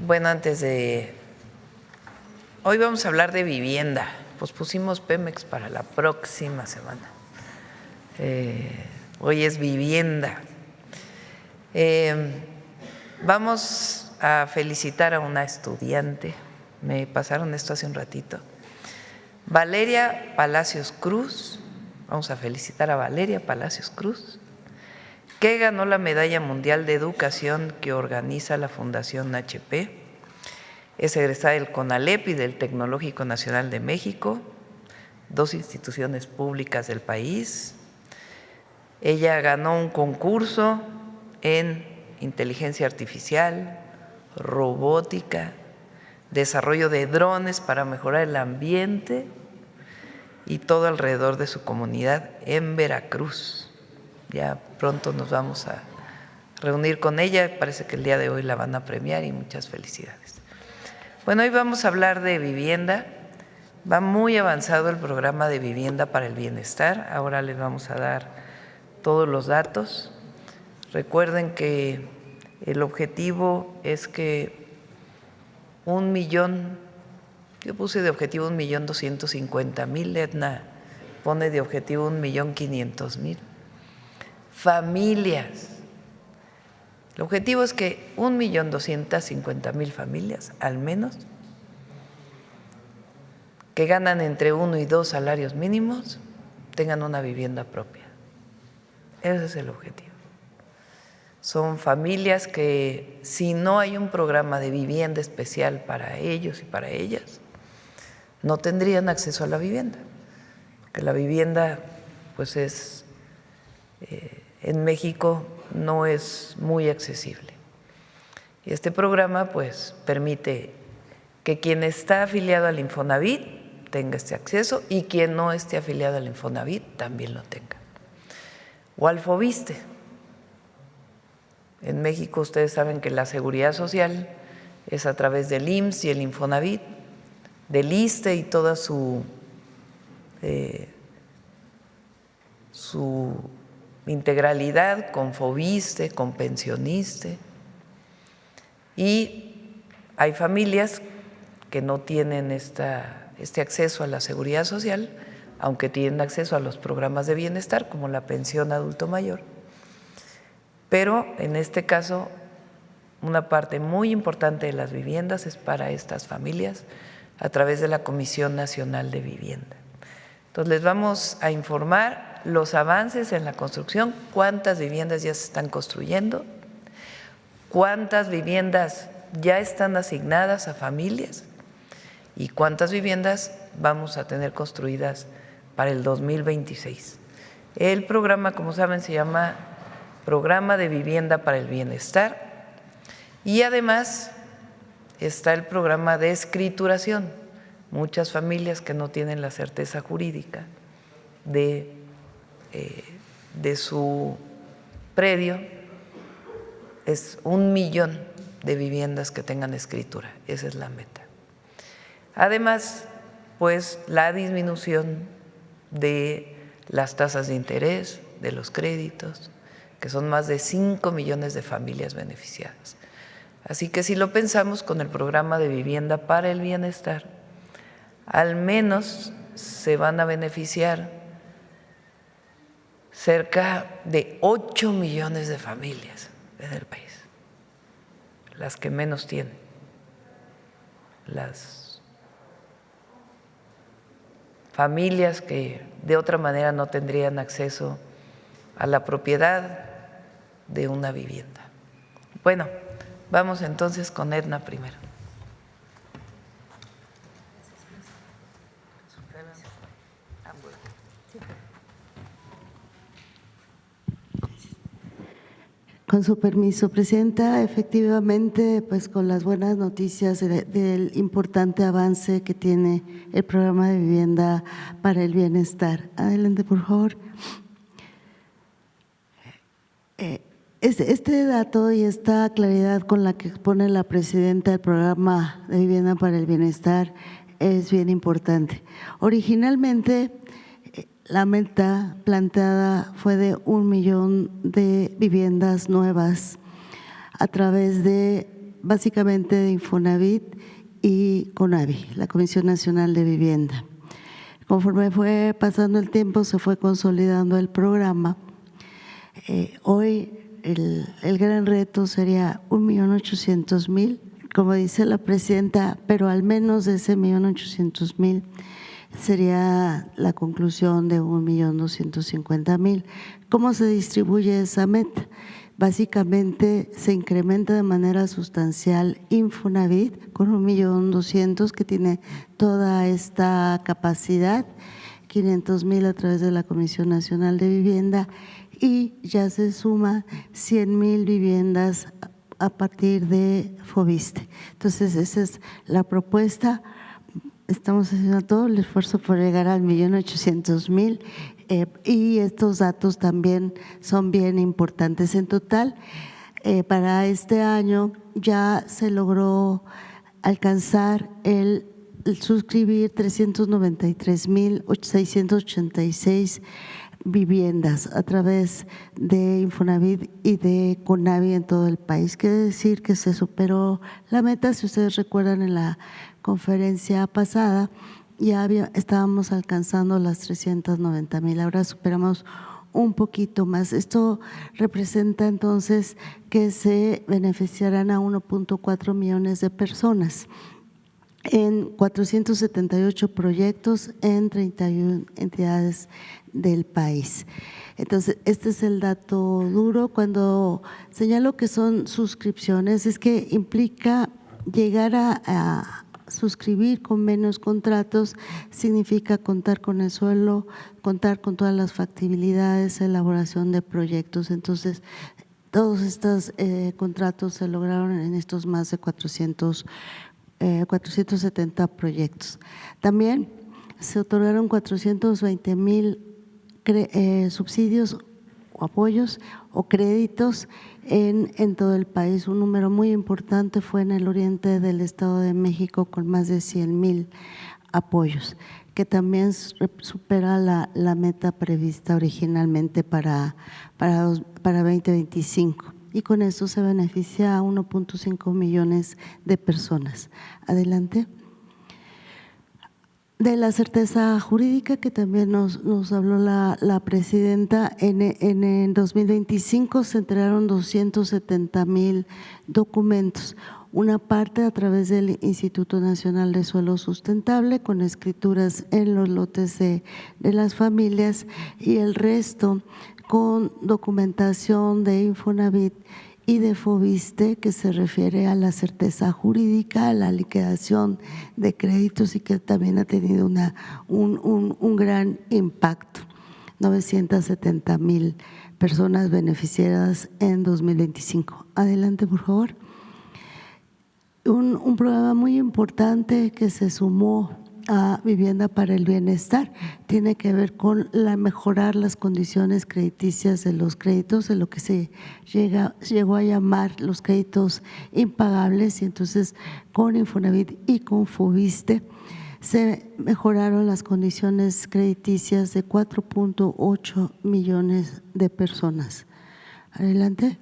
Bueno, hoy vamos a hablar de vivienda. Pues pusimos Pemex para la próxima semana. Hoy es vivienda. Vamos a felicitar a una estudiante. Me pasaron esto hace un ratito. Valeria Palacios Cruz. Vamos a felicitar a Valeria Palacios Cruz, que ganó la Medalla Mundial de Educación que organiza la Fundación HP. Es egresada del CONALEP y del Tecnológico Nacional de México, dos instituciones públicas del país. Ella ganó un concurso en inteligencia artificial, robótica, desarrollo de drones para mejorar el ambiente y todo alrededor de su comunidad en Veracruz. Ya pronto nos vamos a reunir con ella, parece que el día de hoy la van a premiar y muchas felicidades. Bueno, hoy vamos a hablar de vivienda. Va muy avanzado el programa de vivienda para el bienestar. Ahora les vamos a dar todos los datos. Recuerden que el objetivo es que 1 millón, yo puse de objetivo 1.250.000, Edna pone de objetivo 1.500.000 familias. El objetivo es que 1.250.000 familias, al menos, que ganan entre 1 y 2 salarios mínimos, tengan una vivienda propia. Ese es el objetivo. Son familias que, si no hay un programa de vivienda especial para ellos y para ellas, no tendrían acceso a la vivienda, porque la vivienda, pues en México no es muy accesible. Y este programa, pues, permite que quien está afiliado al Infonavit tenga este acceso y quien no esté afiliado al Infonavit también lo tenga. O al Foviste. En México ustedes saben que la seguridad social es a través del IMSS y el Infonavit, del ISSSTE y toda su integralidad con Foviste, con Pensioniste. Y hay familias que no tienen este acceso a la seguridad social, aunque tienen acceso a los programas de bienestar, como la pensión adulto mayor. Pero en este caso, una parte muy importante de las viviendas es para estas familias a través de la Comisión Nacional de Vivienda. Entonces, les vamos a informar los avances en la construcción, cuántas viviendas ya se están construyendo, cuántas viviendas ya están asignadas a familias y cuántas viviendas vamos a tener construidas para el 2026. El programa, como saben, se llama Programa de Vivienda para el Bienestar y además está el programa de escrituración. Muchas familias que no tienen la certeza jurídica de su predio, es 1 millón de viviendas que tengan escritura, esa es la meta. Además, pues la disminución de las tasas de interés, de los créditos, que son más de 5 millones de familias beneficiadas. Así que si lo pensamos con el programa de vivienda para el bienestar, al menos se van a beneficiar cerca de 8 millones de familias en el país, las que menos tienen, las familias que de otra manera no tendrían acceso a la propiedad de una vivienda. Bueno, vamos entonces con Edna primero. Con su permiso, Presidenta, efectivamente, pues con las buenas noticias del importante avance que tiene el programa de vivienda para el bienestar. Adelante, por favor. Este dato y esta claridad con la que expone la Presidenta del programa de vivienda para el bienestar es bien importante. Originalmente, la meta planteada fue de 1 millón de viviendas nuevas a través de básicamente de Infonavit y CONAVI, la Comisión Nacional de Vivienda. Conforme fue pasando el tiempo, se fue consolidando el programa. Hoy el gran reto sería 1.800.000, como dice la presidenta, pero al menos de ese 1.800.000 sería la conclusión de 1.250.000. ¿Cómo se distribuye esa meta? Básicamente se incrementa de manera sustancial Infonavit con 1.200.000, que tiene toda esta capacidad, 500.000 a través de la Comisión Nacional de Vivienda, y ya se suma 100.000 viviendas a partir de Foviste. Entonces esa es la propuesta. Estamos haciendo todo el esfuerzo por llegar al 1.800.000 y estos datos también son bien importantes. En total, para este año ya se logró alcanzar el suscribir 393.686 viviendas a través de Infonavit y de CONAVI en todo el país. Quiere decir que se superó la meta. Si ustedes recuerdan, en la conferencia pasada ya estábamos alcanzando las 390.000, ahora superamos un poquito más. Esto representa entonces que se beneficiarán a 1.4 millones de personas en 478 proyectos en 31 entidades del país. Entonces, este es el dato duro. Cuando señalo que son suscripciones, es que implica llegar a suscribir con menos contratos, significa contar con el suelo, contar con todas las factibilidades, elaboración de proyectos. Entonces, todos estos contratos se lograron en estos más de 470 proyectos. También se otorgaron 420.000 subsidios o apoyos o créditos en todo el país. Un número muy importante fue en el oriente del Estado de México, con más de 100.000 apoyos, que también supera la meta prevista originalmente para 2025. Y con eso se beneficia a 1.5 millones de personas. Adelante. De la certeza jurídica, que también nos habló la presidenta, en 2025 se entregaron 270.000 documentos, una parte a través del Instituto Nacional de Suelo Sustentable, con escrituras en los lotes de las familias, y el resto con documentación de Infonavit y de Foviste, que se refiere a la certeza jurídica, a la liquidación de créditos, y que también ha tenido un gran impacto. 970.000 personas beneficiadas en 2025. Adelante, por favor. Un programa muy importante que se sumó a Vivienda para el Bienestar tiene que ver con mejorar las condiciones crediticias de los créditos, de lo que se llegó a llamar los créditos impagables, y entonces con Infonavit y con Foviste se mejoraron las condiciones crediticias de 4.8 millones de personas. Adelante.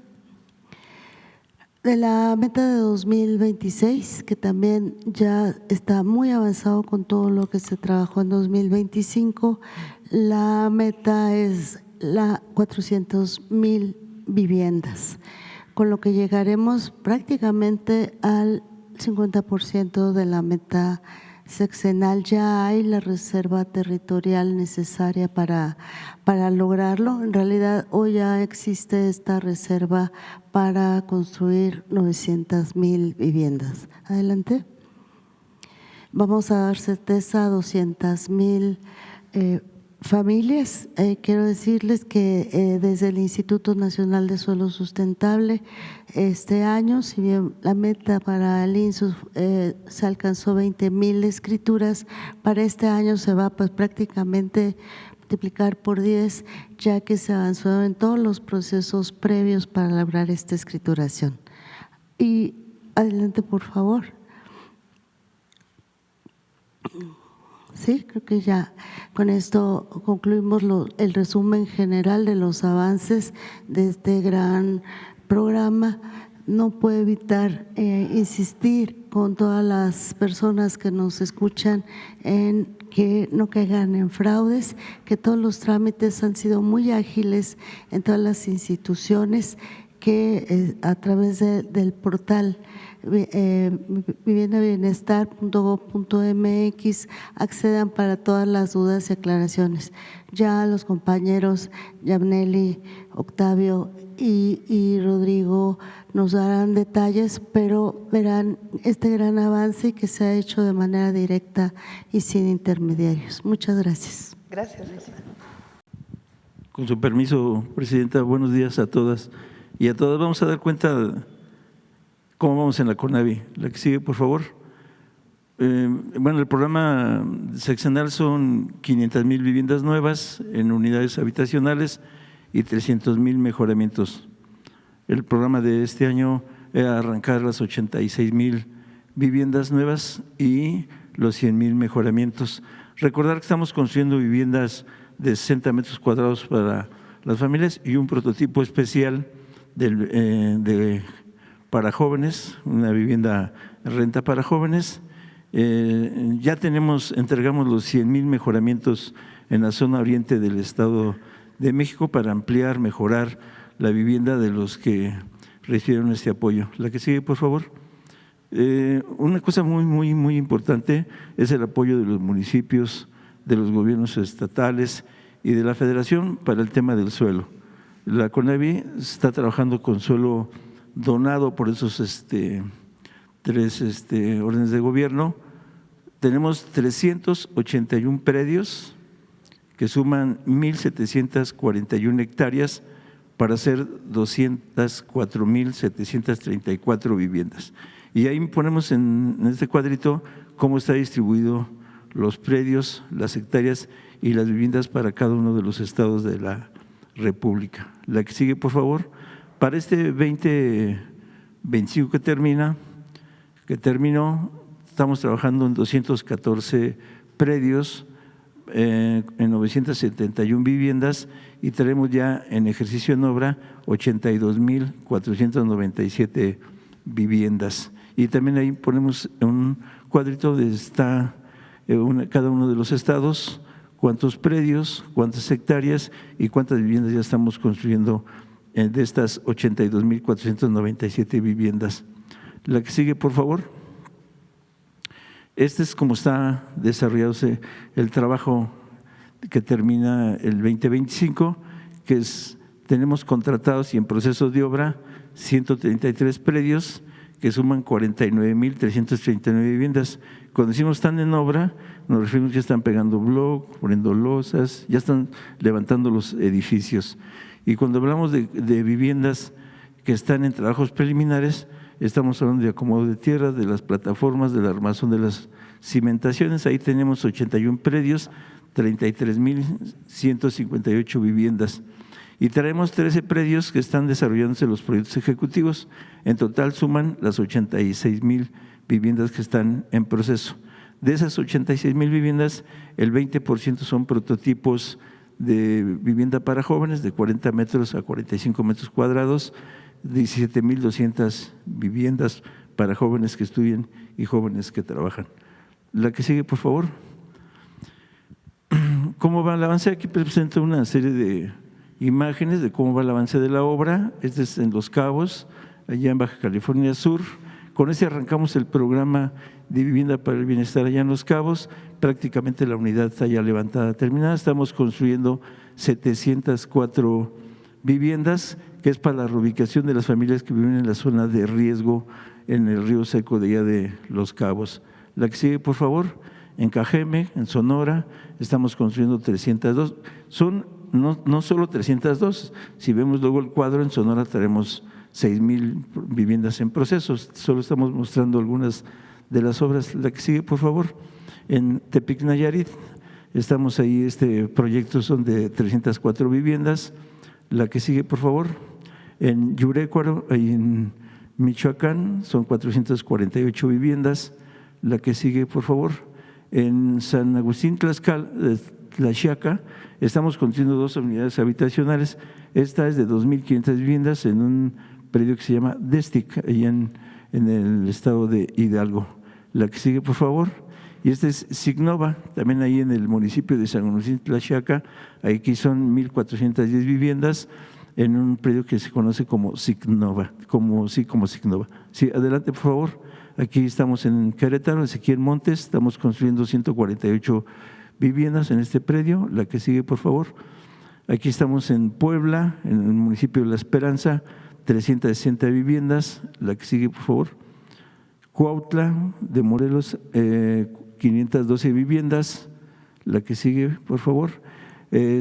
De la meta de 2026, que también ya está muy avanzado con todo lo que se trabajó en 2025, la meta es la 400.000 viviendas, con lo que llegaremos prácticamente al 50% de la meta sexenal. Ya hay la reserva territorial necesaria para lograrlo. En realidad, hoy ya existe esta reserva para construir 900.000 viviendas. Adelante. Vamos a dar certeza a 200.000 familias. Quiero decirles que desde el Instituto Nacional de Suelo Sustentable, este año, si bien la meta para el INSU se alcanzó 20.000 escrituras, para este año se va prácticamente multiplicar por 10, ya que se avanzó en todos los procesos previos para lograr esta escrituración. Y adelante, por favor. Sí, creo que ya con esto concluimos el resumen general de los avances de este gran programa no puedo evitar insistir con todas las personas que nos escuchan en que no caigan en fraudes, que todos los trámites han sido muy ágiles en todas las instituciones, que a través del portal viviendabienestar.gov.mx accedan para todas las dudas y aclaraciones. Ya los compañeros Yabneli, Octavio y Rodrigo nos darán detalles, pero verán este gran avance que se ha hecho de manera directa y sin intermediarios. Muchas gracias. Gracias. Con su permiso, Presidenta, buenos días a todas y a todas. Vamos a dar cuenta de cómo vamos en la CONAVI. La que sigue, por favor. Bueno, el programa seccional son 500,000 viviendas nuevas en unidades habitacionales y 300,000 mejoramientos. El programa de este año era arrancar las 86,000 viviendas nuevas y los 100,000 mejoramientos. Recordar que estamos construyendo viviendas de 60 metros cuadrados para las familias y un prototipo especial para jóvenes, una vivienda renta para jóvenes. Ya entregamos los 100,000 mejoramientos en la zona oriente del Estado de México para ampliar, mejorar la vivienda de los que recibieron este apoyo. La que sigue, por favor. Una cosa muy importante es el apoyo de los municipios, de los gobiernos estatales y de la Federación para el tema del suelo. La CONAVI está trabajando con suelo donado por esos tres órdenes de gobierno. Tenemos 381 predios que suman 1,741 hectáreas para hacer 204,734 viviendas. Y ahí ponemos en este cuadrito cómo está distribuido los predios, las hectáreas y las viviendas para cada uno de los estados de la República. La que sigue, por favor. Para este 2025 que terminó, estamos trabajando en 214 predios, en 971 viviendas y tenemos ya en ejercicio en obra 82,497 viviendas. Y también ahí ponemos un cuadrito donde está cada uno de los estados, cuántos predios, cuántas hectáreas y cuántas viviendas ya estamos construyendo de estas 82,497 viviendas. La que sigue, por favor. Este es como está desarrollándose el trabajo que termina el 2025, que tenemos contratados y en procesos de obra 133 predios que suman 49,339 viviendas. Cuando decimos están en obra, nos referimos que ya están pegando bloc, poniendo losas, ya están levantando los edificios. Y cuando hablamos de viviendas que están en trabajos preliminares, estamos hablando de acomodo de tierra, de las plataformas, de la armazón de las cimentaciones. Ahí tenemos 81 predios, 33,158 viviendas. Y traemos 13 predios que están desarrollándose los proyectos ejecutivos. En total suman las 86,000 viviendas que están en proceso. De esas 86,000 viviendas, el 20% son prototipos de vivienda para jóvenes de 40 metros a 45 metros cuadrados, 17,200 viviendas para jóvenes que estudian y jóvenes que trabajan. La que sigue, por favor. ¿Cómo va el avance? Aquí presento una serie de imágenes de cómo va el avance de la obra. Este es en Los Cabos, allá en Baja California Sur. Con este arrancamos el programa de vivienda para el bienestar allá en Los Cabos. Prácticamente la unidad está ya levantada, terminada. Estamos construyendo 704 viviendas, que es para la reubicación de las familias que viven en la zona de riesgo en el río seco de allá de Los Cabos. La que sigue, por favor. En Cajeme, en Sonora, estamos construyendo 302. Son no solo 302, si vemos luego el cuadro, en Sonora tenemos 6,000 viviendas en procesos. Solo estamos mostrando algunas de las obras. La que sigue, por favor. En Tepic, Nayarit, estamos ahí, este proyecto son de 304 viviendas. La que sigue, por favor. En Yurécuaro, ahí en Michoacán, son 448 viviendas. La que sigue, por favor. En San Agustín, Tlaxiaca, estamos construyendo 2 unidades habitacionales. Esta es de 2,500 viviendas en un predio que se llama Destic, allá en el estado de Hidalgo. La que sigue, por favor. Y este es Signova, también ahí en el municipio de San Agustín Tlaxiaca. Aquí son 1,410 viviendas en un predio que se conoce como Signova, como Signova. Sí, adelante, por favor. Aquí estamos en Querétaro, Ezequiel Montes, estamos construyendo 148 viviendas en este predio. La que sigue, por favor. Aquí estamos en Puebla, en el municipio de La Esperanza, 360 viviendas. La que sigue, por favor. Cuautla de Morelos, 512 viviendas. La que sigue, por favor.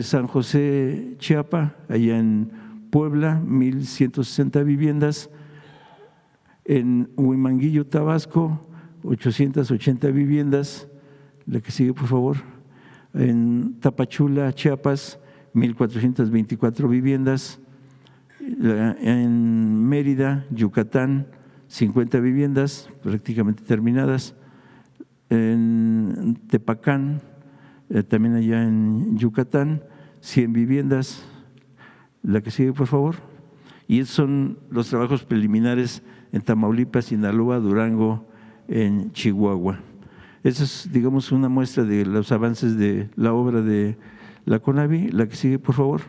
San José Chiapa, allá en Puebla, 1,160 viviendas. En Huimanguillo, Tabasco, 880 viviendas. La que sigue, por favor. En Tapachula, Chiapas, 1,424 viviendas. En Mérida, Yucatán, 50 viviendas prácticamente terminadas. En Tepacán, también allá en Yucatán, 100 viviendas. La que sigue, por favor. Y esos son los trabajos preliminares en Tamaulipas, Sinaloa, Durango, en Chihuahua. Esa es, digamos, una muestra de los avances de la obra de la CONAVI. La que sigue, por favor.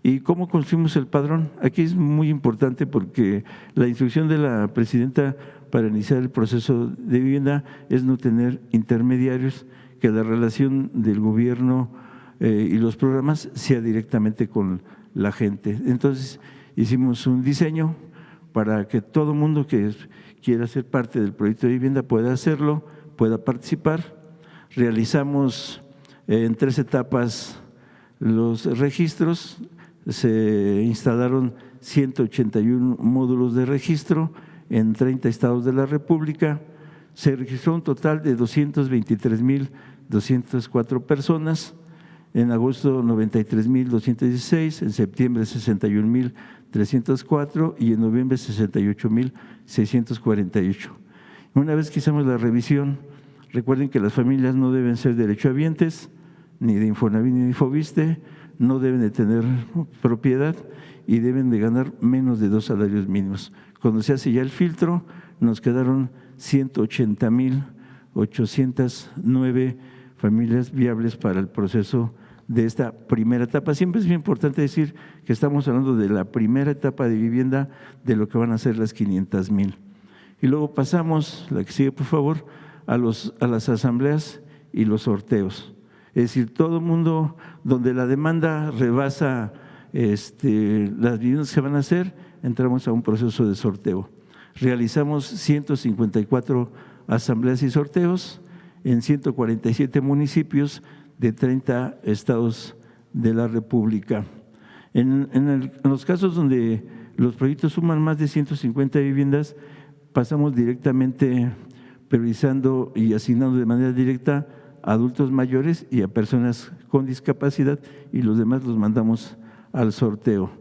¿Y cómo construimos el padrón? Aquí es muy importante porque la instrucción de la presidenta para iniciar el proceso de vivienda es no tener intermediarios, que la relación del gobierno y los programas sea directamente con la gente. Entonces, hicimos un diseño para que todo el mundo que quiera ser parte del proyecto de vivienda pueda hacerlo, pueda participar. Realizamos en 3 etapas los registros. Se instalaron 181 módulos de registro en 30 estados de la República. Se registró un total de 223,204 personas. En agosto, 93,216, en septiembre, 61,304 y en noviembre, 68,648. Una vez que hicimos la revisión, recuerden que las familias no deben ser derechohabientes, ni de Infonavit ni de Infoviste, no deben de tener propiedad y deben de ganar menos de 2 salarios mínimos. Cuando se hace ya el filtro, nos quedaron 180,809 familias viables para el proceso de esta primera etapa. Siempre es muy importante decir que estamos hablando de la primera etapa de vivienda, de lo que van a ser las 500,000. Y luego pasamos, la que sigue, por favor, a las asambleas y los sorteos. Es decir, todo el mundo donde la demanda rebasa las viviendas que van a hacer, entramos a un proceso de sorteo. Realizamos 154 asambleas y sorteos en 147 municipios de 30 estados de la República. En los casos donde los proyectos suman más de 150 viviendas, pasamos directamente priorizando y asignando de manera directa a adultos mayores y a personas con discapacidad, y los demás los mandamos al sorteo.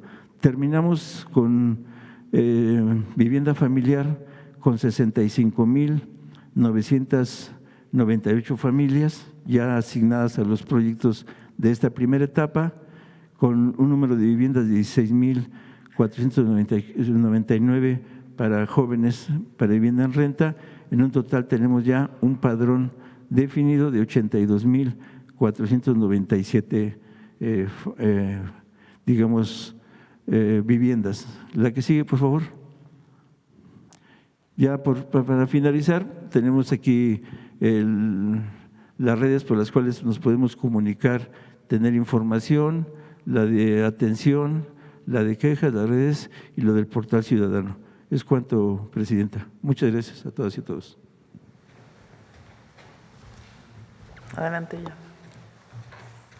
Terminamos con vivienda familiar con 65,998 familias ya asignadas a los proyectos de esta primera etapa, con un número de viviendas de 16,499 para jóvenes para vivienda en renta. En un total tenemos ya un padrón definido de 82,497 viviendas. La que sigue, por favor. Ya para finalizar, tenemos aquí las redes por las cuales nos podemos comunicar, tener información, la de atención, la de quejas, las redes y lo del portal ciudadano. Es cuanto, Presidenta. Muchas gracias a todas y a todos. Adelante ya.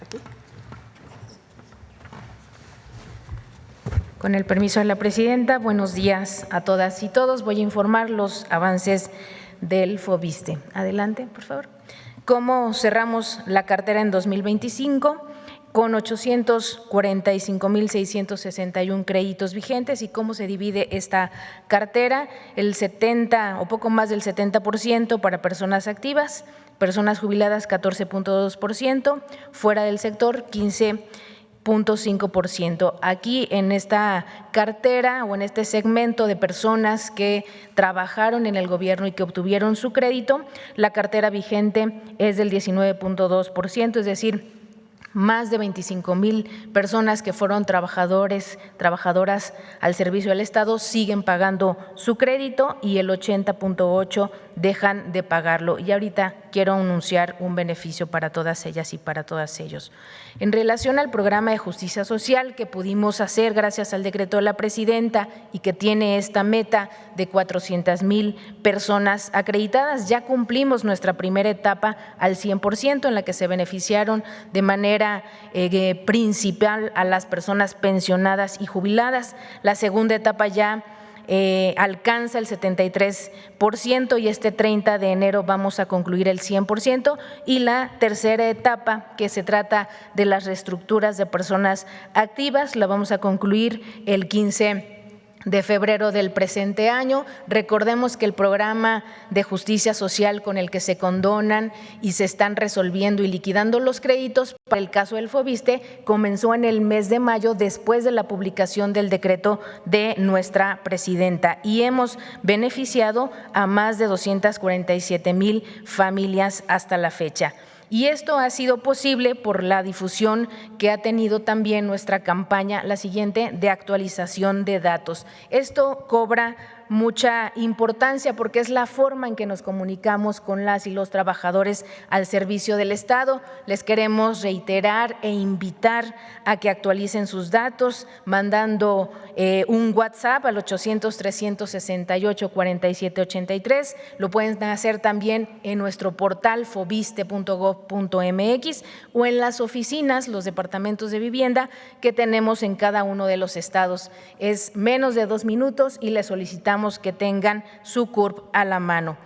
Aquí. Con el permiso de la presidenta, buenos días a todas y todos. Voy a informar los avances del FOBISTE. Adelante, por favor. ¿Cómo cerramos la cartera en 2025? Con 845,661 créditos vigentes. ¿Y cómo se divide esta cartera? El 70 o poco más del 70% para personas activas, personas jubiladas 14,2%, fuera del sector 15%, 0.5%. Aquí en esta cartera o en este segmento de personas que trabajaron en el gobierno y que obtuvieron su crédito, la cartera vigente es del 19.2%, es decir, más de 25,000 personas que fueron trabajadoras al servicio del Estado siguen pagando su crédito y el 80.8% dejan de pagarlo. Y ahorita quiero anunciar un beneficio para todas ellas y para todos ellos. En relación al programa de justicia social que pudimos hacer gracias al decreto de la presidenta y que tiene esta meta de 400,000 personas acreditadas, ya cumplimos nuestra primera etapa al 100%, en la que se beneficiaron de manera principal a las personas pensionadas y jubiladas. La segunda etapa ya alcanza el 73% y este 30 de enero vamos a concluir el 100%, y la tercera etapa, que se trata de las reestructuras de personas activas, la vamos a concluir el 15 de febrero del presente año. Recordemos que el programa de justicia social con el que se condonan y se están resolviendo y liquidando los créditos para el caso del Foviste comenzó en el mes de mayo, después de la publicación del decreto de nuestra presidenta, y hemos beneficiado a más de 247,000 familias hasta la fecha. Y esto ha sido posible por la difusión que ha tenido también nuestra campaña, la siguiente, de actualización de datos. Esto cobra mucha importancia porque es la forma en que nos comunicamos con las y los trabajadores al servicio del Estado. Les queremos reiterar e invitar a que actualicen sus datos mandando un WhatsApp al 800-368-4783. Lo pueden hacer también en nuestro portal foviste.gov.mx o en las oficinas, los departamentos de vivienda que tenemos en cada uno de los estados. Es menos de 2 minutos y les solicitamos que tengan su CURP a la mano.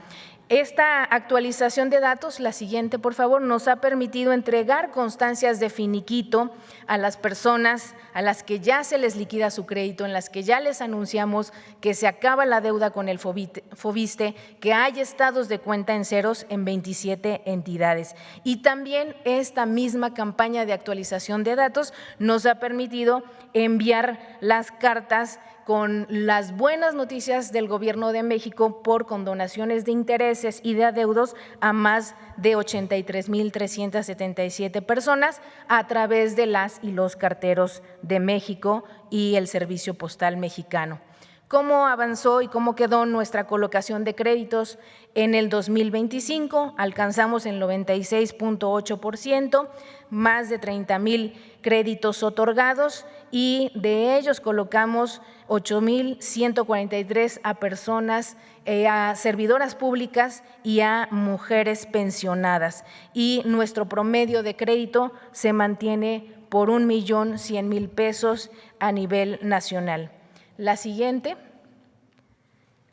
Esta actualización de datos, la siguiente por favor, nos ha permitido entregar constancias de finiquito a las personas a las que ya se les liquida su crédito, en las que ya les anunciamos que se acaba la deuda con el Foviste, que hay estados de cuenta en ceros en 27 entidades. Y también esta misma campaña de actualización de datos nos ha permitido enviar las cartas con las buenas noticias del Gobierno de México por condonaciones de intereses y de adeudos a más de 83,377 personas a través de las y los carteros de México y el Servicio Postal Mexicano. ¿Cómo avanzó y cómo quedó nuestra colocación de créditos en el 2025? Alcanzamos el 96.8%, más de 30,000 créditos otorgados, y de ellos colocamos 8,143 a personas, a servidoras públicas y a mujeres pensionadas. Y nuestro promedio de crédito se mantiene por 1,100,000 pesos a nivel nacional. La siguiente.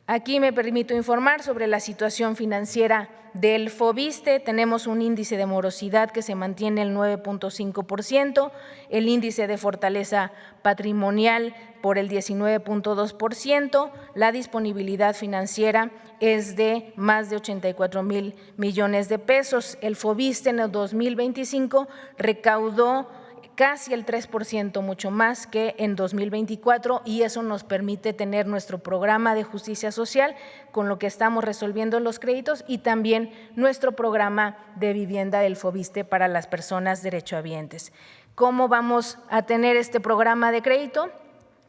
Aquí me permito informar sobre la situación financiera del Foviste. Tenemos un índice de morosidad que se mantiene el 9.5%, el índice de fortaleza patrimonial por el 19.2%, la disponibilidad financiera es de más de 84,000 millones de pesos. El Foviste en el 2025 recaudó casi el 3%, mucho más que en 2024, y eso nos permite tener nuestro programa de justicia social con lo que estamos resolviendo los créditos y también nuestro programa de vivienda del Foviste para las personas derechohabientes. ¿Cómo vamos a tener este programa de crédito?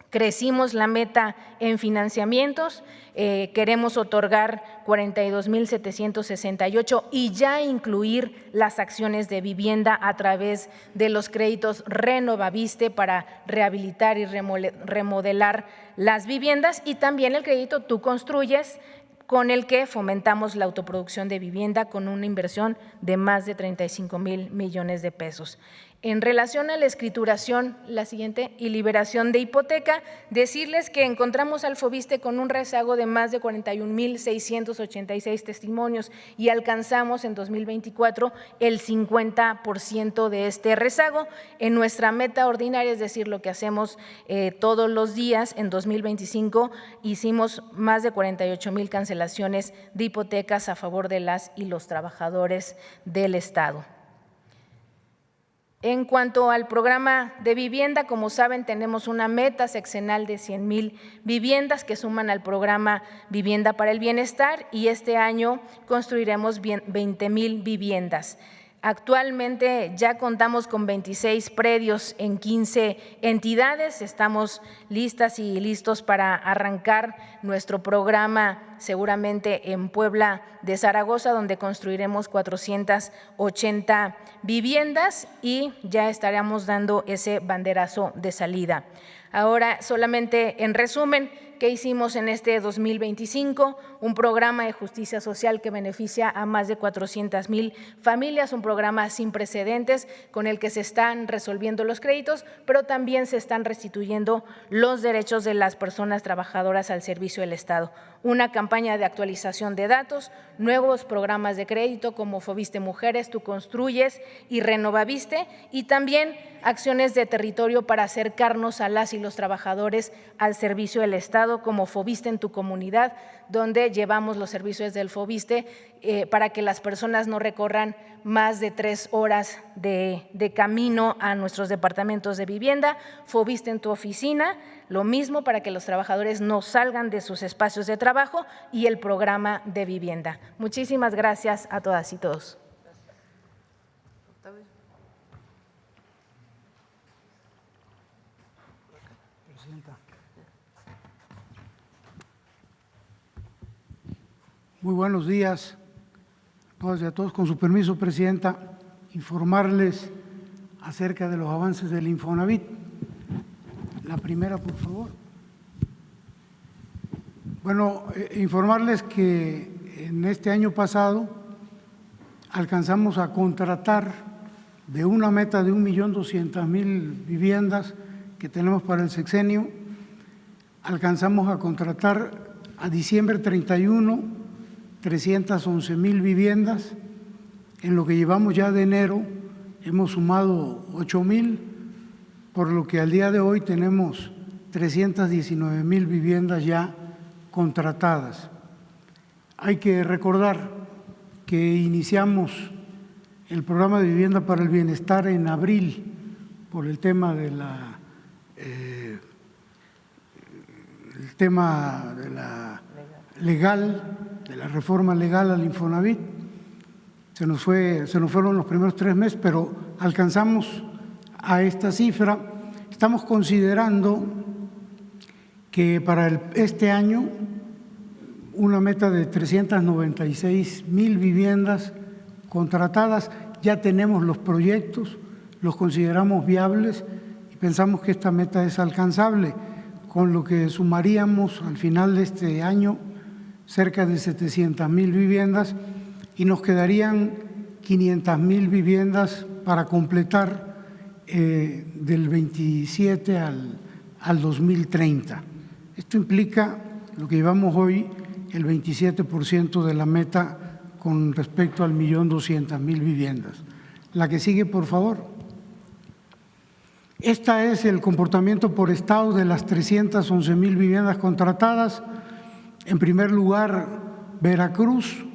Crecimos la meta en financiamientos, queremos otorgar 42,768 y ya incluir las acciones de vivienda a través de los créditos Renovaviste para rehabilitar y remodelar las viviendas, y también el crédito Tú Construyes, con el que fomentamos la autoproducción de vivienda con una inversión de más de 35,000 millones de pesos. En relación a la escrituración, la siguiente, y liberación de hipoteca, decirles que encontramos al Foviste con un rezago de más de 41,686 testimonios y alcanzamos en 2024 el 50% de este rezago. En nuestra meta ordinaria, es decir, lo que hacemos todos los días, en 2025 hicimos más de 48,000 cancelaciones de hipotecas a favor de las y los trabajadores del Estado. En cuanto al programa de vivienda, como saben, tenemos una meta sexenal de 100,000 viviendas que suman al programa Vivienda para el Bienestar, y este año construiremos 20,000 viviendas. Actualmente ya contamos con 26 predios en 15 entidades. Estamos listas y listos para arrancar nuestro programa seguramente en Puebla de Zaragoza, donde construiremos 480 viviendas y ya estaremos dando ese banderazo de salida. Ahora, solamente en resumen, ¿qué hicimos en este 2025? Un programa de justicia social que beneficia a más de 400,000 familias, un programa sin precedentes con el que se están resolviendo los créditos, pero también se están restituyendo los derechos de las personas trabajadoras al servicio del Estado. Una campaña de actualización de datos, nuevos programas de crédito como Foviste Mujeres, Tú Construyes y Renovaviste, y también acciones de territorio para acercarnos a las y los trabajadores al servicio del Estado, como Foviste en tu comunidad, donde llevamos los servicios del Foviste para que las personas no recorran más de 3 horas de camino a nuestros departamentos de vivienda. Foviste en tu oficina, lo mismo para que los trabajadores no salgan de sus espacios de trabajo, y el programa de vivienda. Muchísimas gracias a todas y todos. Muy buenos días a todas y a todos. Con su permiso, Presidenta, informarles acerca de los avances del Infonavit. La primera, por favor. Bueno, informarles que en este año pasado alcanzamos a contratar de una meta de 1.200.000 viviendas que tenemos para el sexenio, alcanzamos a contratar a diciembre 31 311,000 viviendas. En lo que llevamos ya de enero hemos sumado 8,000, por lo que al día de hoy tenemos 319,000 viviendas ya contratadas. Hay que recordar que iniciamos el programa de Vivienda para el Bienestar en abril por el tema de la de la reforma legal al Infonavit. Se nos fueron los primeros 3 meses, pero alcanzamos a esta cifra. Estamos considerando que para este año una meta de 396,000 viviendas contratadas. Ya tenemos los proyectos, los consideramos viables y pensamos que esta meta es alcanzable, con lo que sumaríamos al final de este año cerca de 700,000 viviendas y nos quedarían 500,000 viviendas para completar del 27 al 2030. Esto implica lo que llevamos hoy, el 27% de la meta con respecto al 1.200.000 viviendas. La que sigue, por favor. Este es el comportamiento por estado de las 311,000 viviendas contratadas. En primer lugar, Veracruz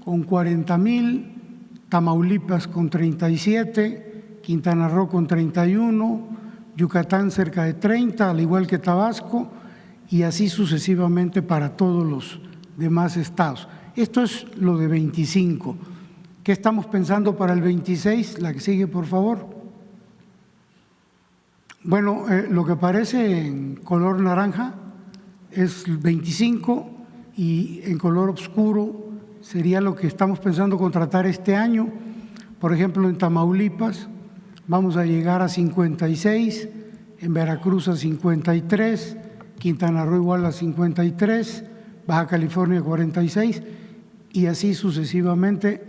con 40,000, Tamaulipas con 37, Quintana Roo con 31, Yucatán cerca de 30, al igual que Tabasco, y así sucesivamente para todos los demás estados. Esto es lo de 25. ¿Qué estamos pensando para el 26? La que sigue, por favor. Bueno, lo que aparece en color naranja es 25 y en color oscuro sería lo que estamos pensando contratar este año. Por ejemplo, en Tamaulipas vamos a llegar a 56, en Veracruz a 53, Quintana Roo igual a 53, Baja California 46 y así sucesivamente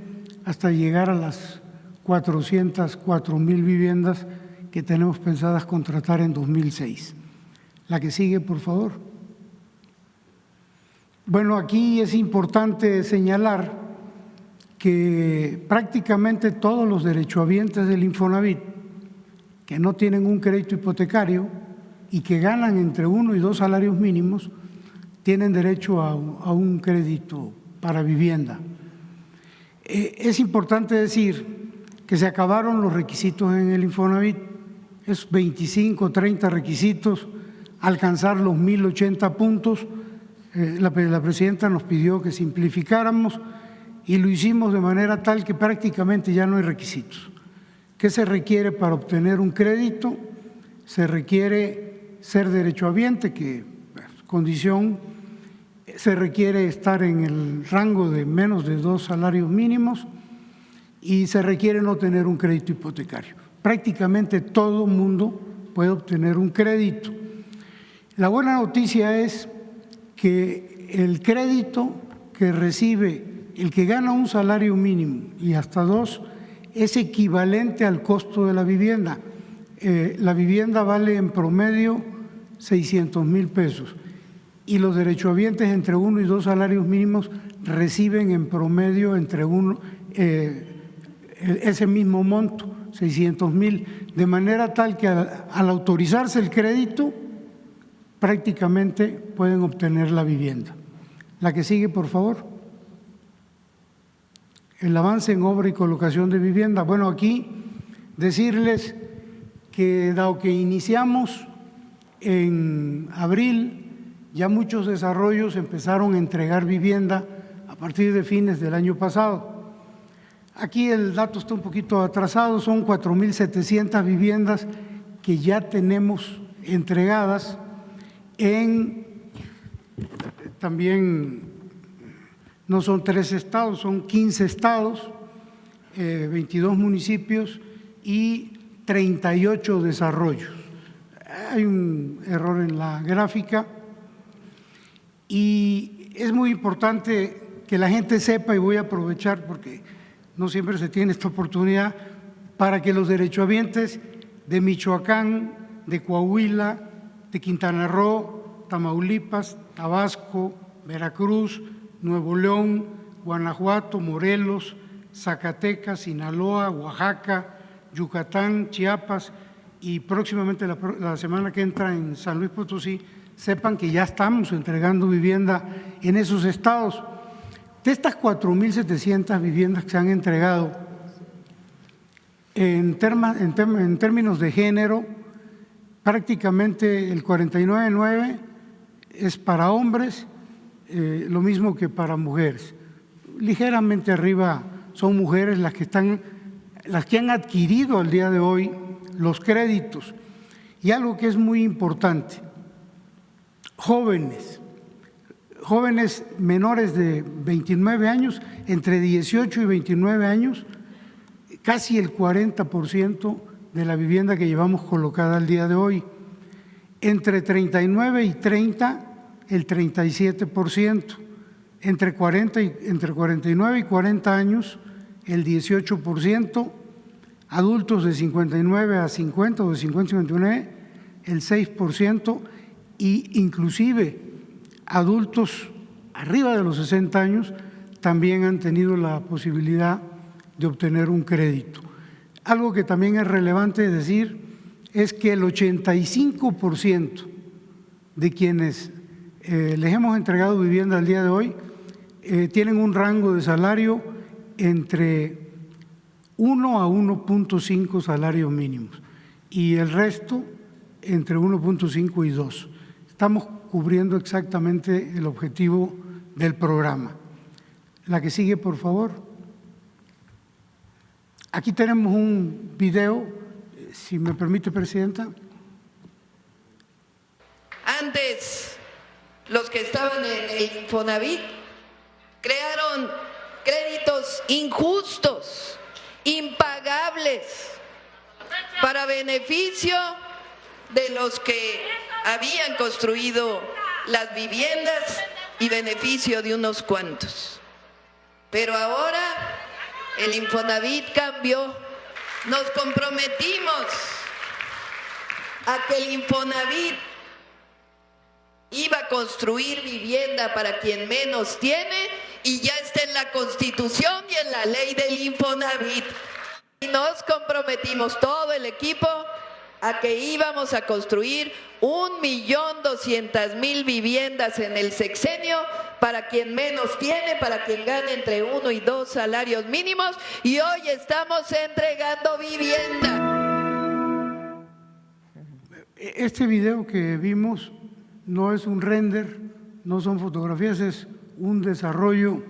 hasta llegar a las 404,000 viviendas que tenemos pensadas contratar en 2006. La que sigue, por favor. Bueno, aquí es importante señalar que prácticamente todos los derechohabientes del Infonavit que no tienen un crédito hipotecario y que ganan entre 1 y 2 salarios mínimos tienen derecho a un crédito para vivienda. Es importante decir que se acabaron los requisitos en el Infonavit, es 25, 30 requisitos, alcanzar los 1080 puntos. La presidenta nos pidió que simplificáramos y lo hicimos de manera tal que prácticamente ya no hay requisitos. ¿Qué se requiere para obtener un crédito? Se requiere ser derechohabiente, que condición, se requiere estar en el rango de menos de 2 salarios mínimos y se requiere no tener un crédito hipotecario. Prácticamente todo mundo puede obtener un crédito. La buena noticia es que el crédito que recibe el que gana un salario mínimo y hasta 2 es equivalente al costo de la vivienda. La vivienda vale en promedio 600,000 pesos y los derechohabientes entre 1 y 2 salarios mínimos reciben en promedio entre ese mismo monto, 600,000, de manera tal que al autorizarse el crédito prácticamente pueden obtener la vivienda. La que sigue, por favor. El avance en obra y colocación de vivienda. Bueno, aquí decirles que dado que iniciamos en abril, ya muchos desarrollos empezaron a entregar vivienda a partir de fines del año pasado. Aquí el dato está un poquito atrasado, son 4,700 viviendas que ya tenemos entregadas también no son 3 estados, son 15 estados, 22 municipios y 38 desarrollos. Hay un error en la gráfica y es muy importante que la gente sepa, y voy a aprovechar porque no siempre se tiene esta oportunidad, para que los derechohabientes de Michoacán, de Coahuila, de Quintana Roo, Tamaulipas, Tabasco, Veracruz, Nuevo León, Guanajuato, Morelos, Zacatecas, Sinaloa, Oaxaca, Yucatán, Chiapas y próximamente la semana que entra en San Luis Potosí, sepan que ya estamos entregando vivienda en esos estados. De estas 4,700 viviendas que se han entregado, en términos de género, prácticamente el 49,9% es para hombres, lo mismo que para mujeres. Ligeramente arriba son mujeres las que han adquirido al día de hoy los créditos. Y algo que es muy importante, jóvenes menores de 29 años, entre 18 y 29 años, casi el 40% de la vivienda que llevamos colocada al día de hoy. Entre 39 y 30, el 37%. Entre 49 y 40 años, el 18%. Adultos de 59 a 50 o de 50 a 59, el 6%. Y inclusive adultos arriba de los 60 años también han tenido la posibilidad de obtener un crédito. Algo que también es relevante decir es que el 85% de quienes les hemos entregado vivienda al día de hoy tienen un rango de salario entre 1 a 1.5 salarios mínimos y el resto entre 1.5 y 2. Estamos cubriendo exactamente el objetivo del programa. La que sigue, por favor. Aquí tenemos un video, si me permite, Presidenta. Antes, los que estaban en el Infonavit crearon créditos injustos, impagables, para beneficio de los que habían construido las viviendas y beneficio de unos cuantos. Pero ahora el Infonavit cambió. Nos comprometimos a que el Infonavit iba a construir vivienda para quien menos tiene y ya está en la Constitución y en la ley del Infonavit. Y nos comprometimos todo el equipo a que íbamos a construir 1.200.000 viviendas en el sexenio para quien menos tiene, para quien gane entre 1 y 2 salarios mínimos, y hoy estamos entregando vivienda. Este video que vimos no es un render, no son fotografías, es un desarrollo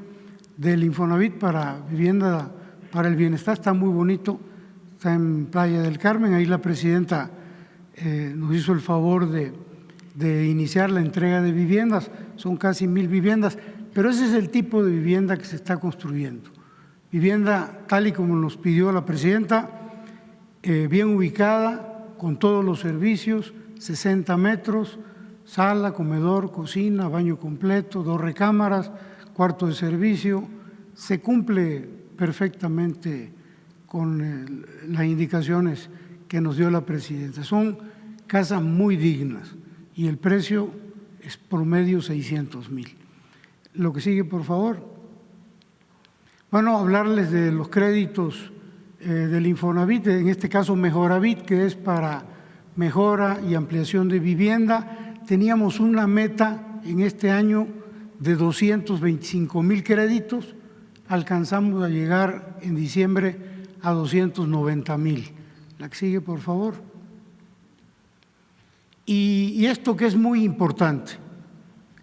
del Infonavit para vivienda para el bienestar. Está muy bonito, está en Playa del Carmen. Ahí la presidenta nos hizo el favor de iniciar la entrega de viviendas, son casi 1.000 viviendas, pero ese es el tipo de vivienda que se está construyendo. Vivienda tal y como nos pidió la presidenta, bien ubicada, con todos los servicios, 60 metros, sala, comedor, cocina, baño completo, 2 recámaras, cuarto de servicio. Se cumple perfectamente con las indicaciones que nos dio la presidenta. Son casas muy dignas y el precio es promedio 600,000. Lo que sigue, por favor. Bueno, hablarles de los créditos del Infonavit, en este caso Mejoravit, que es para mejora y ampliación de vivienda. Teníamos una meta en este año de 225,000 créditos, alcanzamos a llegar en diciembre a 290,000. La que sigue, por favor. Y esto que es muy importante,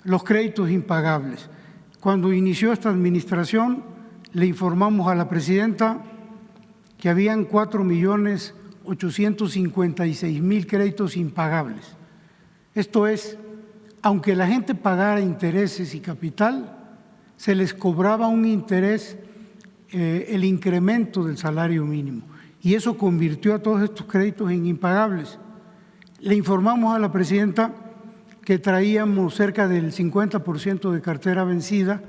los créditos impagables. Cuando inició esta administración, le informamos a la presidenta que habían 4.856.000 créditos impagables. Esto es, aunque la gente pagara intereses y capital, se les cobraba un interés, el incremento del salario mínimo, y eso convirtió a todos estos créditos en impagables. Le informamos a la presidenta que traíamos cerca del 50% de cartera vencida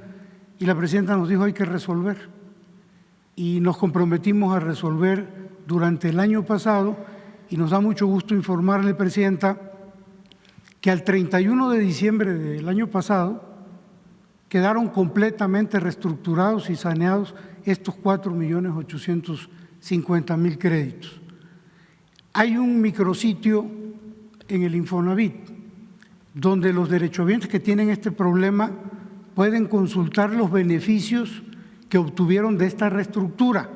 y la presidenta nos dijo hay que resolver, y nos comprometimos a resolver durante el año pasado, y nos da mucho gusto informarle, presidenta, que al 31 de diciembre del año pasado quedaron completamente reestructurados y saneados estos 4.850.000 créditos. Hay un micrositio en el Infonavit donde los derechohabientes que tienen este problema pueden consultar los beneficios que obtuvieron de esta reestructura.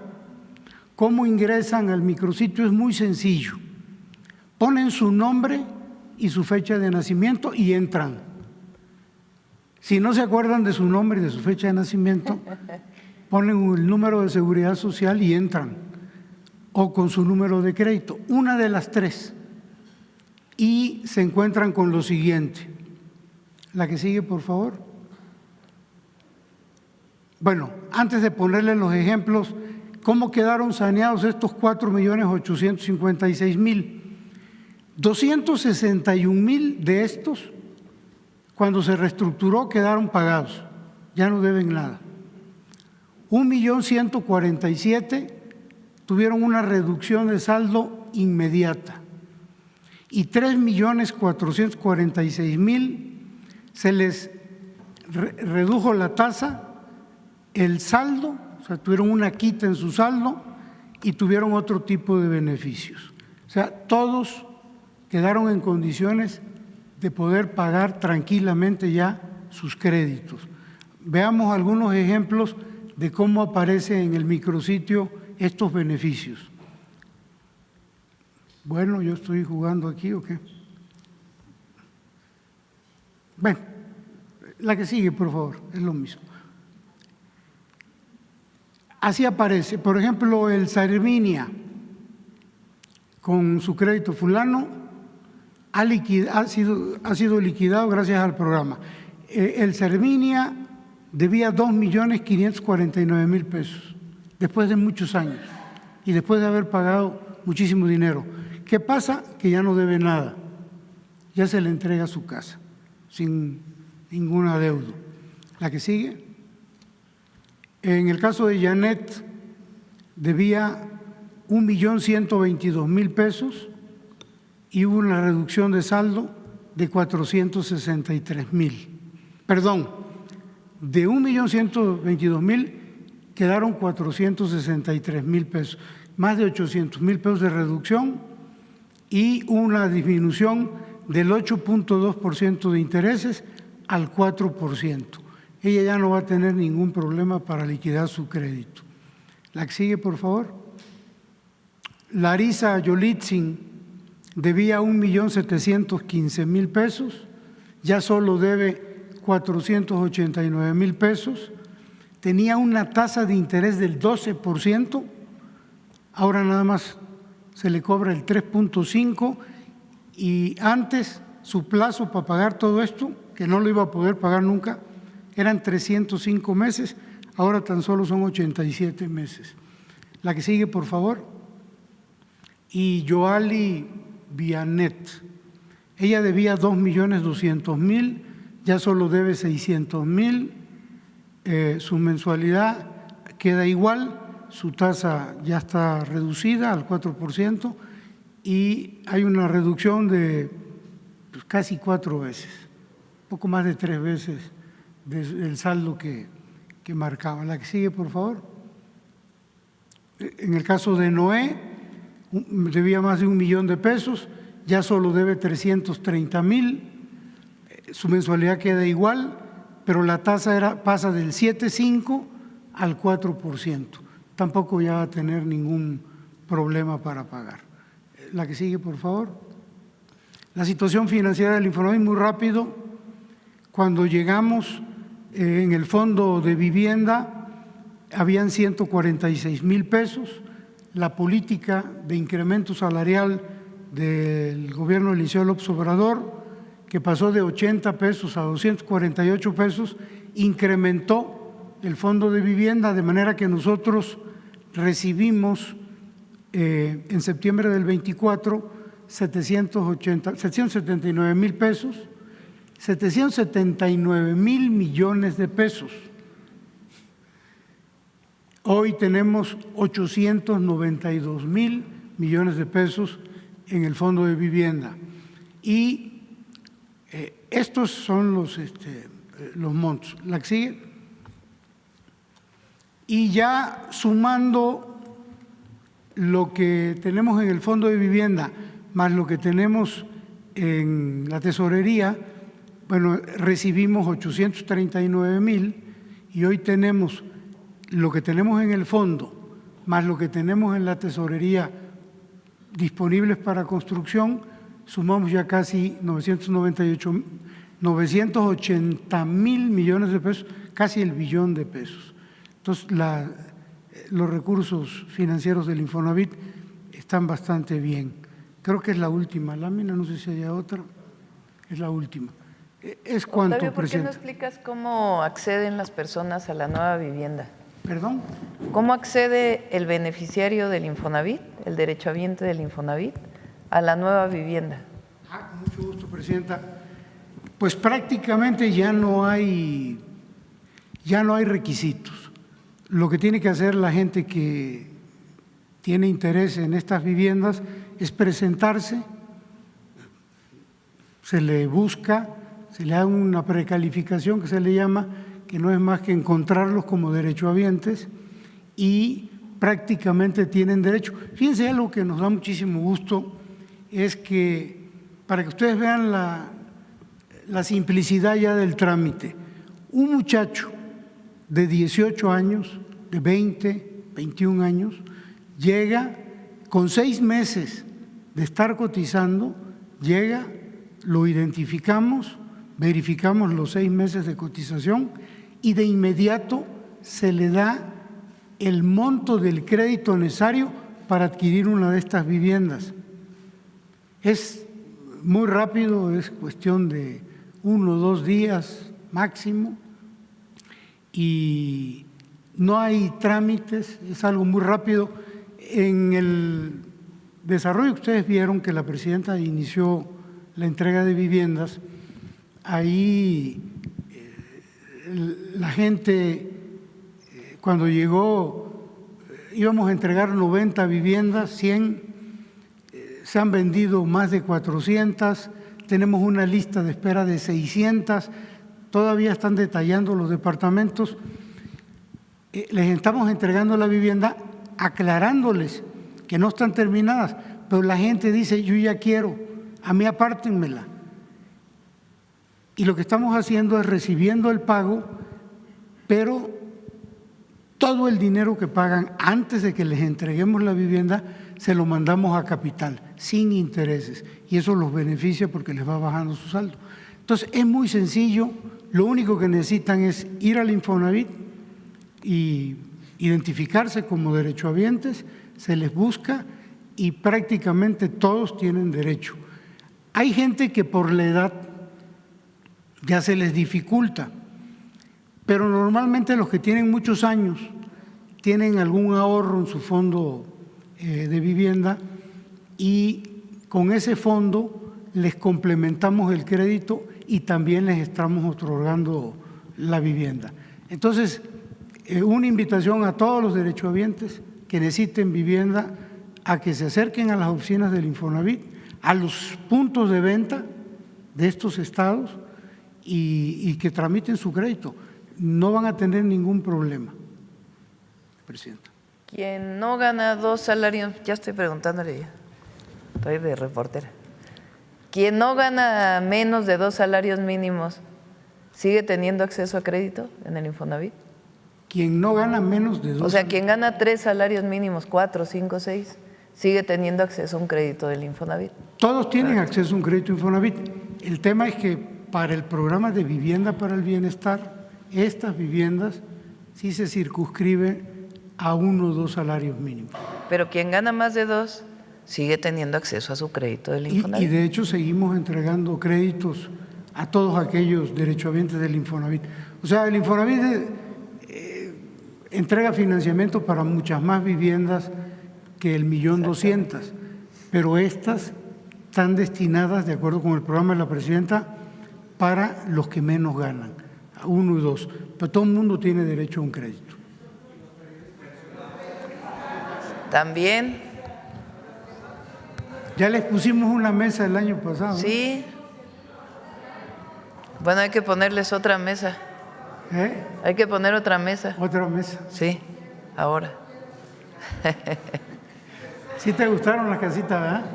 ¿Cómo ingresan al micrositio? Es muy sencillo. Ponen su nombre y su fecha de nacimiento y entran. Si no se acuerdan de su nombre y de su fecha de nacimiento, ponen el número de seguridad social y entran, o con su número de crédito, una de las tres, y se encuentran con lo siguiente. La que sigue, por favor. Bueno, antes de ponerles los ejemplos, ¿cómo quedaron saneados estos 4.856.000? 261,000 de estos, cuando se reestructuró, quedaron pagados, ya no deben nada. 1.147.000 tuvieron una reducción de saldo inmediata, y 3.446.000 se les redujo la tasa, el saldo, o sea, tuvieron una quita en su saldo y tuvieron otro tipo de beneficios. O sea, todos quedaron en condiciones de poder pagar tranquilamente ya sus créditos. Veamos algunos ejemplos de cómo aparece en el micrositio estos beneficios. Bueno, yo estoy jugando aquí, ¿o qué? Bueno, la que sigue, por favor, es lo mismo. Así aparece, por ejemplo, el Sarminia, con su crédito fulano, ha sido liquidado gracias al programa. El Sarminia debía 2.549.000 pesos, después de muchos años y después de haber pagado muchísimo dinero. ¿Qué pasa? Que ya no debe nada, ya se le entrega su casa, sin ningún adeudo. La que sigue. En el caso de Janet, debía 1.122.000 pesos y hubo una reducción de saldo de 463.000. Perdón, de 1.122.000 quedaron 463.000 pesos, más de 800.000 pesos de reducción, y una disminución del 8.2% de intereses al 4%. Ella ya no va a tener ningún problema para liquidar su crédito. La que sigue, por favor. Larisa Yolitzin debía 1.715.000 pesos, ya solo debe 489.000 pesos. Tenía una tasa de interés del 12%, ahora nada más se le cobra el 3.5%, y antes su plazo para pagar todo esto, que no lo iba a poder pagar nunca, eran 305 meses, ahora tan solo son 87 meses. La que sigue, por favor. Y Joali Vianet, ella debía 2.200.000, ya solo debe 600.000, su mensualidad queda igual, su tasa ya está reducida al 4% y hay una reducción de casi 4 veces, poco más de 3 veces del saldo que marcaba. La que sigue, por favor. En el caso de Noé, debía más de 1 millón de pesos, ya solo debe 330.000, su mensualidad queda igual, pero la tasa pasa del 7.5 al 4%. Tampoco ya va a tener ningún problema para pagar. La que sigue, por favor. La situación financiera del Infonavit, muy rápido. Cuando llegamos en el fondo de vivienda, habían 146.000 pesos. La política de incremento salarial del gobierno de Eliseo López Obrador, que pasó de 80 pesos a 248 pesos, incrementó el fondo de vivienda, de manera que nosotros recibimos en septiembre del 24 779.000 pesos, 779.000 millones de pesos. Hoy tenemos 892.000 millones de pesos en el fondo de vivienda. Y estos son los montos. La que sigue. Y ya sumando lo que tenemos en el fondo de vivienda más lo que tenemos en la tesorería, bueno, recibimos 839.000 y hoy tenemos lo que tenemos en el fondo más lo que tenemos en la tesorería disponibles para construcción, sumamos ya casi 980.000 millones de pesos, casi el billón de pesos. Entonces, los recursos financieros del Infonavit están bastante bien. Creo que es la última lámina, no sé si haya otra, es la última. ¿Es cuánto, Octavio, ¿por qué no presidente? explicas cómo acceden las personas a la nueva vivienda? ¿Perdón? ¿Cómo accede el beneficiario del Infonavit, el derechohabiente del Infonavit, a la nueva vivienda? Con mucho gusto, presidenta. Pues prácticamente ya no hay requisitos. Lo que tiene que hacer la gente que tiene interés en estas viviendas es presentarse, se le busca, se le da una precalificación que se le llama, que no es más que encontrarlos como derechohabientes y prácticamente tienen derecho. Fíjense, algo que nos da muchísimo gusto es que, para que ustedes vean la simplicidad ya del trámite, un muchacho de 18 años, de 20, 21 años, llega con 6 meses de estar cotizando, llega, lo identificamos, verificamos los 6 meses de cotización y de inmediato se le da el monto del crédito necesario para adquirir una de estas viviendas. Es muy rápido, es cuestión de 1 o 2 días máximo y no hay trámites, es algo muy rápido. En el desarrollo que ustedes vieron que la presidenta inició la entrega de viviendas, ahí la gente cuando llegó íbamos a entregar 90 viviendas, 100, se han vendido más de 400, tenemos una lista de espera de 600, todavía están detallando los departamentos. Les estamos entregando la vivienda aclarándoles que no están terminadas, pero la gente dice, yo ya quiero, a mí apártenmela. Y lo que estamos haciendo es recibiendo el pago, pero todo el dinero que pagan antes de que les entreguemos la vivienda se lo mandamos a capital, sin intereses, y eso los beneficia porque les va bajando su saldo. Entonces, es muy sencillo, lo único que necesitan es ir al Infonavit y identificarse como derechohabientes, se les busca y prácticamente todos tienen derecho. Hay gente que por la edad ya se les dificulta, pero normalmente los que tienen muchos años tienen algún ahorro en su fondo de vivienda y con ese fondo les complementamos el crédito y también les estamos otorgando la vivienda. Entonces, una invitación a todos los derechohabientes que necesiten vivienda a que se acerquen a las oficinas del Infonavit, a los puntos de venta de estos estados y que tramiten su crédito. No van a tener ningún problema, Presidenta. Quien no gana 2 salarios, ya estoy preguntándole ya, estoy de reportera. Quien no gana menos de 2 salarios mínimos, ¿sigue teniendo acceso a crédito en el Infonavit? Quien no gana menos de 2. O sea, quien gana 3 salarios mínimos, 4, 5, 6, sigue teniendo acceso a un crédito del Infonavit. Todos tienen acceso a un crédito Infonavit. El tema es que para el programa de vivienda para el bienestar, estas viviendas sí se circunscriben a 1 o 2 salarios mínimos. Pero quien gana más de 2 sigue teniendo acceso a su crédito del Infonavit. Y de hecho seguimos entregando créditos a todos aquellos derechohabientes del Infonavit. O sea, el Infonavit entrega financiamiento para muchas más viviendas que el 1.200.000, pero estas están destinadas, de acuerdo con el programa de la Presidenta, para los que menos ganan, 1 y 2. Pero todo el mundo tiene derecho a un crédito. También. Ya les pusimos una mesa el año pasado. Sí. Bueno, hay que ponerles otra mesa. Hay que poner otra mesa. Otra mesa. Sí, ahora. ¿Sí te gustaron las casitas, verdad?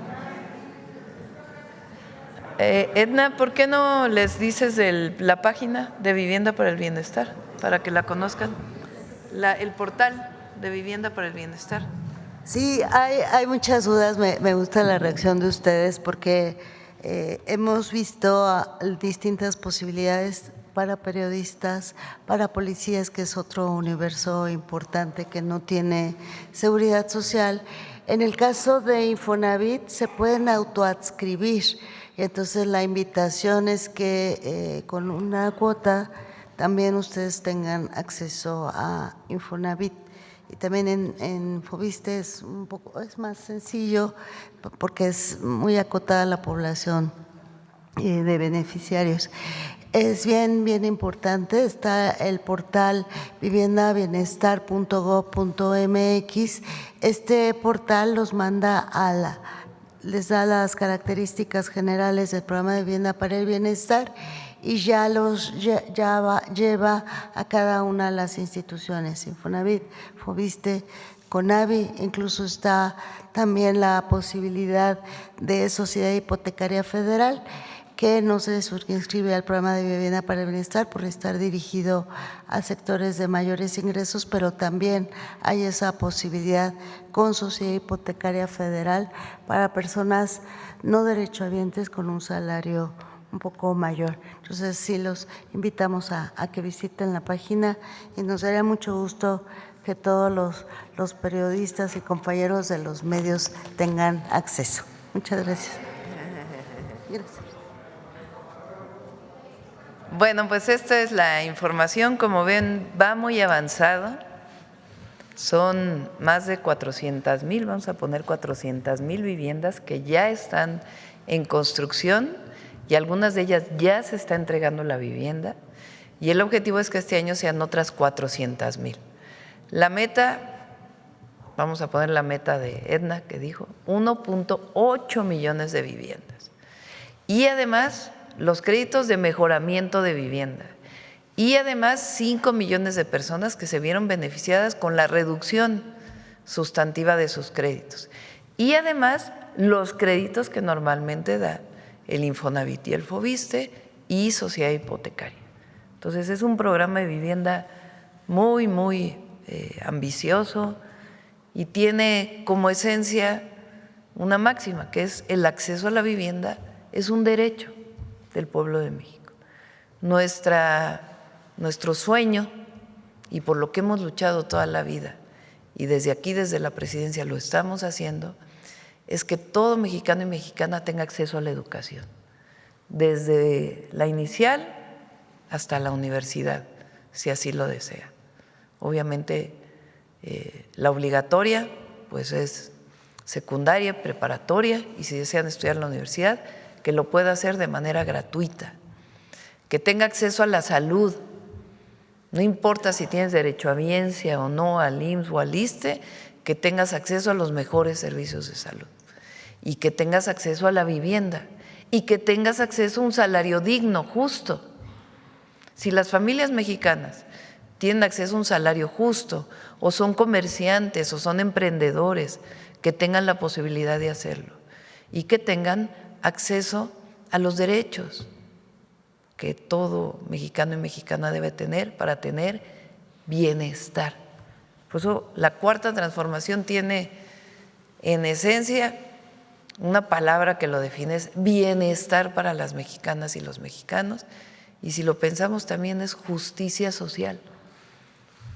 Edna, ¿por qué no les dices la página de Vivienda para el Bienestar para que la conozcan? El portal de Vivienda para el Bienestar. Sí, hay muchas dudas. Me gusta la reacción de ustedes porque hemos visto distintas posibilidades para periodistas, para policías, que es otro universo importante que no tiene seguridad social. En el caso de Infonavit se pueden autoadscribir, entonces la invitación es que con una cuota también ustedes tengan acceso a Infonavit. Y también en Foviste es más sencillo porque es muy acotada la población de beneficiarios. Es bien importante, está el portal viviendabienestar.gov.mx. Este portal los manda les da las características generales del programa de vivienda para el bienestar y ya lleva a cada una de las instituciones, Infonavit, Foviste, Conavi, incluso está también la posibilidad de Sociedad Hipotecaria Federal, que no se inscribe al programa de vivienda para el bienestar por estar dirigido a sectores de mayores ingresos, pero también hay esa posibilidad con Sociedad Hipotecaria Federal para personas no derechohabientes con un salario un poco mayor. Entonces, sí los invitamos a que visiten la página y nos daría mucho gusto que todos los periodistas y compañeros de los medios tengan acceso. Muchas gracias. Gracias. Bueno, pues esta es la información. Como ven, va muy avanzado. Son más de 400,000, vamos a poner 400,000 viviendas que ya están en construcción y algunas de ellas ya se está entregando la vivienda. Y el objetivo es que este año sean otras 400,000. La meta, vamos a poner la meta de Edna que dijo, 1.8 millones de viviendas. Y además los créditos de mejoramiento de vivienda y además 5 millones de personas que se vieron beneficiadas con la reducción sustantiva de sus créditos. y además los créditos que normalmente da el Infonavit y el Fobiste y Sociedad Hipotecaria. Entonces es un programa de vivienda muy, muy ambicioso y tiene como esencia una máxima, que es el acceso a la vivienda es un derecho del pueblo de México. Nuestro sueño, y por lo que hemos luchado toda la vida, y desde aquí, desde la presidencia, lo estamos haciendo, es que todo mexicano y mexicana tenga acceso a la educación, desde la inicial hasta la universidad, si así lo desea. Obviamente, la obligatoria pues es secundaria, preparatoria, y si desean estudiar en la universidad, que lo pueda hacer de manera gratuita, que tenga acceso a la salud. No importa si tienes derecho a biencia o no, al IMSS o al ISSSTE, que tengas acceso a los mejores servicios de salud y que tengas acceso a la vivienda y que tengas acceso a un salario digno, justo. Si las familias mexicanas tienen acceso a un salario justo o son comerciantes o son emprendedores, que tengan la posibilidad de hacerlo y que tengan acceso a los derechos que todo mexicano y mexicana debe tener para tener bienestar. Por eso la cuarta transformación tiene en esencia una palabra que lo define, es bienestar para las mexicanas y los mexicanos, y si lo pensamos también es justicia social,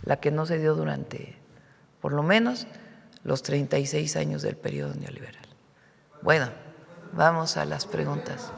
la que no se dio durante por lo menos los 36 años del periodo neoliberal. Bueno, vamos a las preguntas.